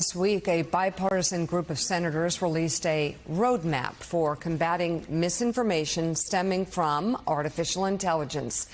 This week, a bipartisan group of senators released a roadmap for combating misinformation stemming from artificial intelligence.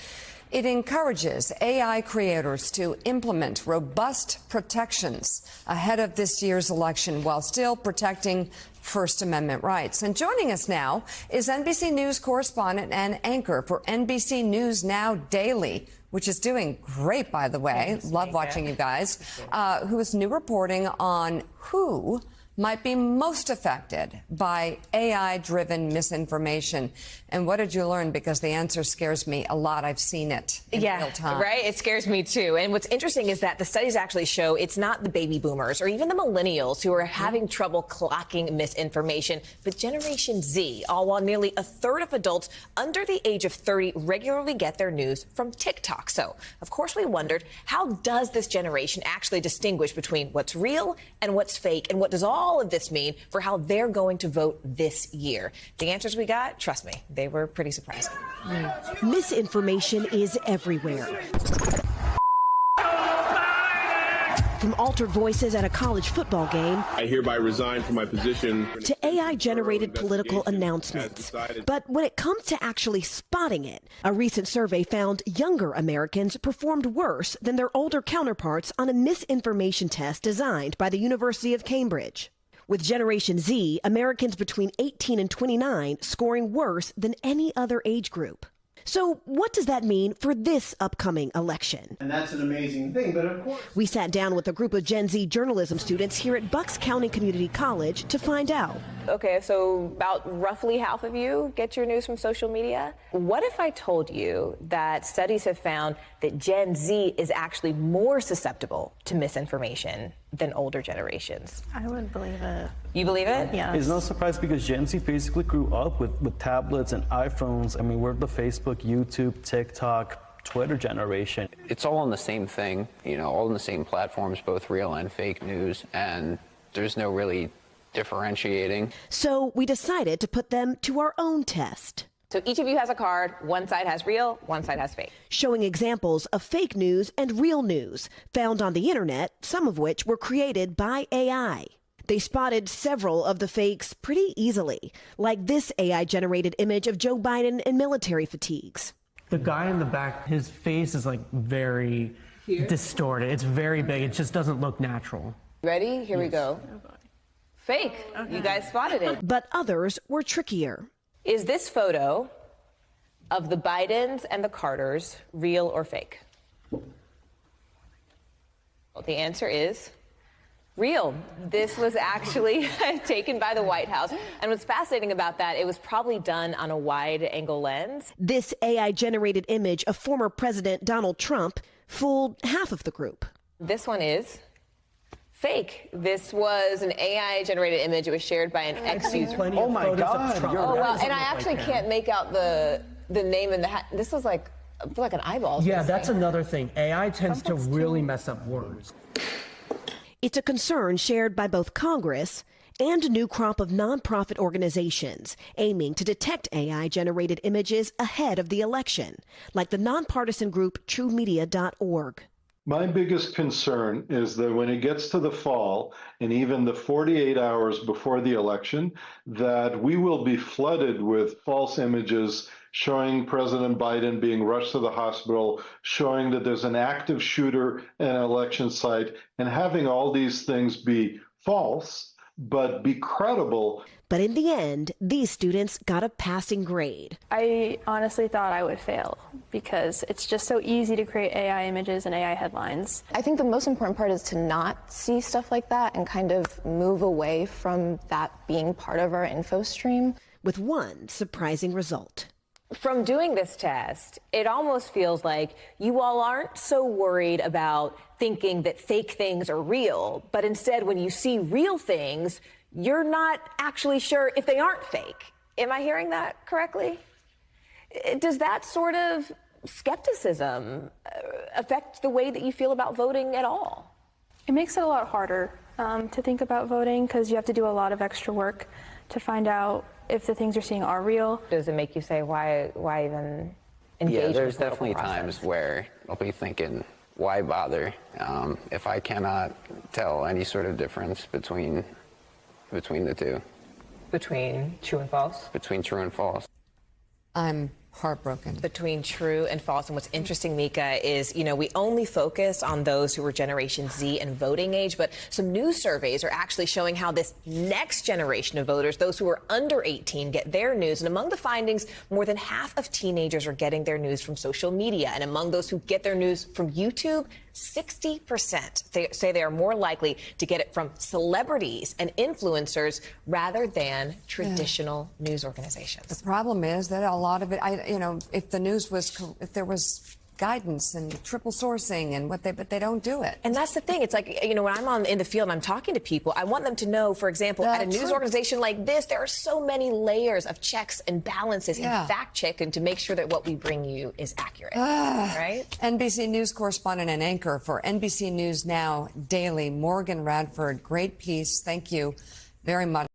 It encourages AI creators to implement robust protections ahead of this year's election while still protecting First Amendment rights. And joining us now is NBC News correspondent and anchor for NBC News Now Daily, which is doing great, by the way. Love watching you guys. Who is new reporting on who might be most affected by AI-driven misinformation. And what did you learn? Because the answer scares me a lot. I've seen it in real time. Right? It scares me too. And what's interesting is that the studies actually show it's not the baby boomers or even the millennials who are having trouble clocking misinformation, but Generation Z, all while nearly a third of adults under the age of 30 regularly get their news from TikTok. So, of course, we wondered, how does this generation actually distinguish between what's real and what's fake, and what does all of this mean for how they're going to vote this year? The answers we got, trust me, they were pretty surprising. Misinformation is everywhere. From altered voices at a college football game, I hereby resign from my position, to AI-generated political announcements. But when it comes to actually spotting it, a recent survey found younger Americans performed worse than their older counterparts on a misinformation test designed by the University of Cambridge. With Generation Z, Americans between 18 and 29 scoring worse than any other age group. So what does that mean for this upcoming election? And that's an amazing thing, but of course... We sat down with a group of Gen Z journalism students here at Bucks County Community College to find out. Okay, so about roughly half of you get your news from social media. What if I told you that studies have found that Gen Z is actually more susceptible to misinformation than older generations? I would believe it. You believe it? Yeah. It's no surprise because Gen Z basically grew up with tablets and iPhones. I mean, we're the Facebook, YouTube, TikTok, Twitter generation. It's all on the same thing, you know, all on the same platforms, both real and fake news, and there's no really differentiating. So we decided to put them to our own test. So each of you has a card. One side has real, one side has fake. Showing examples of fake news and real news found on the internet, some of which were created by AI. They spotted several of the fakes pretty easily, like this AI-generated image of Joe Biden in military fatigues. The guy in the back, his face is like very distorted. It's very big. It just doesn't look natural. Ready? Here we go. Fake. Okay. You guys spotted it. But others were trickier. Is this photo of the Bidens and the Carters real or fake? Well, the answer is real. This was actually taken by the White House. And what's fascinating about that, it was probably done on a wide-angle lens. This AI-generated image of former President Donald Trump fooled half of the group. This one is fake. This was an AI-generated image. It was shared by an ex-user. Oh my God! Oh well, and I actually can't make out the name in the hat. This was like, I feel like an eyeball. Yeah, that's another thing. AI tends to really mess up words. It's a concern shared by both Congress and a new crop of nonprofit organizations aiming to detect AI-generated images ahead of the election, like the nonpartisan group TrueMedia.org. My biggest concern is that when it gets to the fall, and even the 48 hours before the election, that we will be flooded with false images showing President Biden being rushed to the hospital, showing that there's an active shooter at an election site, and having all these things be false, but be credible. But in the end, these students got a passing grade. I honestly thought I would fail because it's just so easy to create AI images and AI headlines. I think the most important part is to not see stuff like that and kind of move away from that being part of our info stream. With one surprising result. From doing this test, it almost feels like you all aren't so worried about thinking that fake things are real, but instead when you see real things, you're not actually sure if they aren't fake. Am I hearing that correctly? Does that sort of skepticism affect the way that you feel about voting at all? It makes it a lot harder to think about voting because you have to do a lot of extra work to find out if the things you're seeing are real. Does it make you say, why even engage Yeah, in there's the political definitely process? times where I'll be thinking, why bother if I cannot tell any sort of difference between the two? Between true and false? Between true and false. I'm heartbroken. Between true and false. And what's interesting, Mika, is, we only focus on those who were Generation Z and voting age, but some new surveys are actually showing how this next generation of voters, those who are under 18, get their news. And among the findings, more than half of teenagers are getting their news from social media. And among those who get their news from YouTube, 60% say they are more likely to get it from celebrities and influencers rather than traditional news organizations. The problem is that a lot of it, if there was guidance and triple sourcing and but they don't do it. And that's the thing. It's like, when I'm in the field and I'm talking to people, I want them to know, for example, at a news organization like this, there are so many layers of checks and balances and fact checking to make sure that what we bring you is accurate. Right? NBC News correspondent and anchor for NBC News Now Daily, Morgan Radford. Great piece. Thank you very much.